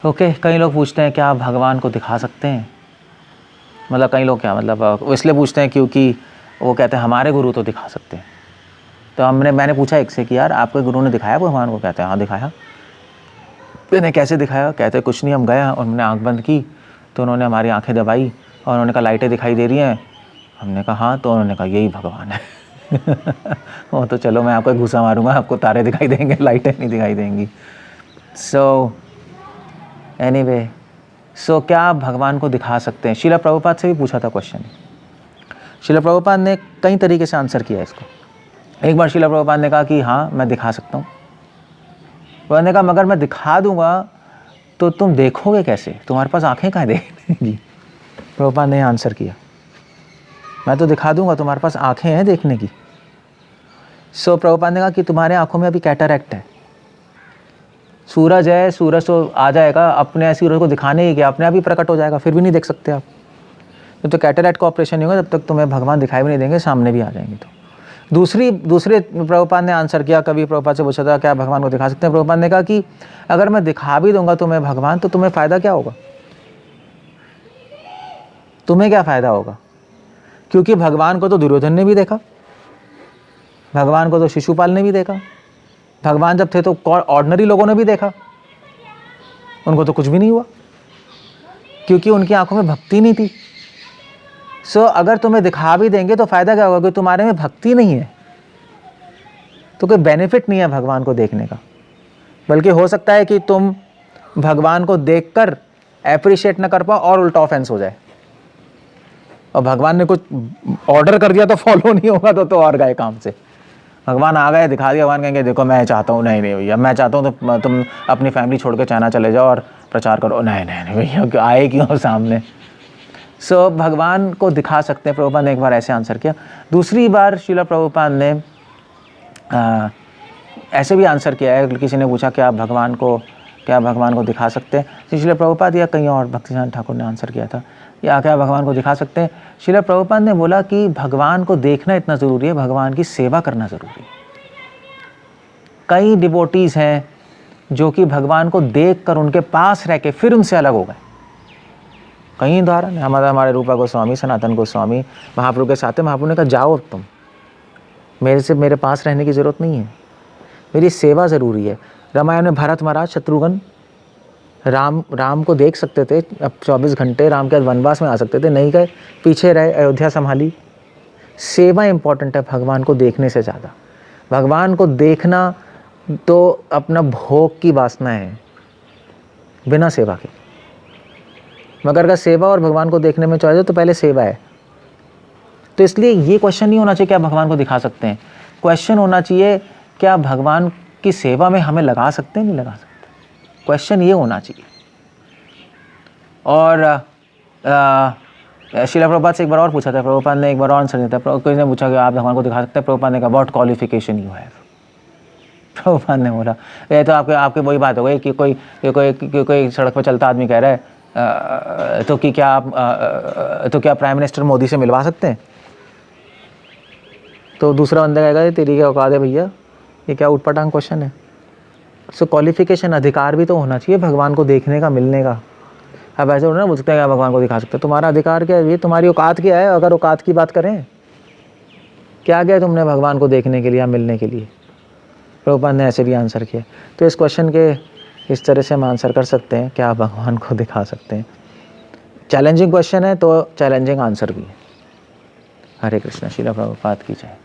Okay, कई लोग पूछते हैं क्या आप भगवान को दिखा सकते हैं? मतलब कई लोग क्या मतलब वो इसलिए पूछते हैं क्योंकि वो कहते हैं हमारे गुरु तो दिखा सकते हैं। तो मैंने पूछा एक से कि यार आपके गुरु ने दिखाया भगवान को? कहते हैं हाँ दिखाया। मैंने कैसे दिखाया? कहते कुछ नहीं, हम गए और हमने आँख बंद की तो उन्होंने हमारी आँखें दबाई और उन्होंने कहा लाइटें दिखाई दे रही हैं। हमने कहा हाँ, तो उन्होंने कहा यही भगवान है। वो तो चलो मैं आपको घूसा मारूंगा, आपको तारे दिखाई देंगे, लाइटें नहीं दिखाई देंगी। सो एनीवे, क्या आप भगवान को दिखा सकते हैं? शिला प्रभुपाद से भी पूछा था क्वेश्चन। शिला प्रभुपाद ने कई तरीके से आंसर किया इसको। एक बार शिला प्रभुपाद ने कहा कि हाँ मैं दिखा सकता हूँ। उन्होंने कहा मगर मैं दिखा दूंगा तो तुम देखोगे कैसे? तुम्हारे पास आंखें कहाँ देखने की? प्रभुपाद ने आंसर किया मैं तो दिखा दूंगा, तुम्हारे पास आंखें हैं देखने की। प्रभुपाद ने कहा कि तुम्हारे आंखों में अभी कैटरैक्ट है। सूरज है, सूरज तो आ जाएगा, अपने सूरज को दिखाने ही क्या, अपने आप ही प्रकट हो जाएगा, फिर भी नहीं देख सकते आप। जब तक कैटरैक्ट का ऑपरेशन नहीं होगा तब तक तुम्हें भगवान दिखाई भी नहीं देंगे, सामने भी आ जाएंगे। तो दूसरे प्रभुपाद ने आंसर किया, कभी प्रभुपाद से पूछा था क्या भगवान को दिखा सकते हैं? प्रभुपाद ने कहा कि अगर मैं दिखा भी दूंगा तुम्हें भगवान, तो तुम्हें फ़ायदा क्या होगा? तुम्हें क्या फ़ायदा होगा? क्योंकि भगवान को तो दुर्योधन ने भी देखा, भगवान को तो शिशुपाल ने भी देखा, भगवान जब थे तो ऑर्डिनरी लोगों ने भी देखा, उनको तो कुछ भी नहीं हुआ क्योंकि उनकी आंखों में भक्ति नहीं थी। अगर तुम्हें दिखा भी देंगे तो फायदा क्या होगा? क्योंकि तुम्हारे में भक्ति नहीं है, तो कोई बेनिफिट नहीं है भगवान को देखने का। बल्कि हो सकता है कि तुम भगवान को देखकर एप्रिशिएट न कर पाओ और उल्टा ऑफेंस हो जाए, और भगवान ने कुछ ऑर्डर कर दिया तो फॉलो नहीं होगा तो और गए काम से। भगवान आ गए, दिखा दिया, भगवान कहेंगे देखो मैं चाहता हूँ, नहीं भैया मैं चाहता हूँ तो तुम अपनी फैमिली छोड़ के चाइना चले जाओ और प्रचार करो। नहीं भैया आए क्यों सामने? भगवान को दिखा सकते हैं। प्रभुपाद ने एक बार ऐसे आंसर किया। दूसरी बार शिला प्रभुपाद ने ऐसे भी आंसर किया है। किसी ने पूछा क्या भगवान को दिखा सकते हैं? शिला प्रभुपाद या कहीं और भक्तिसिद्धांत ठाकुर ने आंसर किया था, या क्या भगवान को दिखा सकते हैं? शिला प्रभुपाद ने बोला कि भगवान को देखना इतना ज़रूरी है, भगवान की सेवा करना ज़रूरी है। कई डिवोटीज़ हैं जो कि भगवान को देखकर उनके पास रह के फिर उनसे अलग हो गए। कई उदाहरण है। हमारे रूपा गोस्वामी, सनातन गोस्वामी महाप्रभु के साथ है। महाप्रभु ने कहा जाओ अब तुम, मेरे पास रहने की ज़रूरत नहीं है, मेरी सेवा ज़रूरी है। रामायण में भरत महाराज शत्रुघ्न राम को देख सकते थे, अब 24 घंटे राम के वनवास में आ सकते थे, नहीं गए, पीछे रहे, अयोध्या संभाली। सेवा इंपॉर्टेंट है भगवान को देखने से ज़्यादा। भगवान को देखना तो अपना भोग की वासना है बिना सेवा के। मगर अगर सेवा और भगवान को देखने में चॉइस है तो पहले सेवा है। तो इसलिए ये क्वेश्चन नहीं होना चाहिए क्या भगवान को दिखा सकते हैं, क्वेश्चन होना चाहिए क्या भगवान की सेवा में हमें लगा सकते हैं, नहीं लगा सकते। क्वेश्चन ये होना चाहिए। और शिला प्रभुपाद से एक बार और पूछा था, प्रभुपाद ने एक बार और आंसर दिया था। किसी ने पूछा कि आप भगवान को दिखा सकते हैं? प्रभुपाद ने कहा what qualification you have. Prabhupada ने बोला ये तो आपके वही बात हो गई कि कोई सड़क पर चलता आदमी कह रहा है तो क्या प्राइम मिनिस्टर मोदी से मिलवा सकते हैं? तो दूसरा बंदा कहेगा तेरी क्या औकात है भैया, ये क्या उटपटांग क्वेश्चन है। क्वालिफिकेशन, अधिकार भी तो होना चाहिए भगवान को देखने का, मिलने का। अब ऐसे ना बोल सकते हैं क्या भगवान को दिखा सकते हैं? तुम्हारा अधिकार क्या है? ये तुम्हारी औकात क्या है? अगर औकात की बात करें, क्या किया तुमने भगवान को देखने के लिए या मिलने के लिए? प्रभुपाद ने ऐसे भी आंसर किया। तो इस क्वेश्चन के इस तरह से हम आंसर कर सकते हैं क्या भगवान को दिखा सकते हैं। चैलेंजिंग क्वेश्चन है तो चैलेंजिंग आंसर भी है। हरे कृष्ण। शिला प्रभुपाद की जय।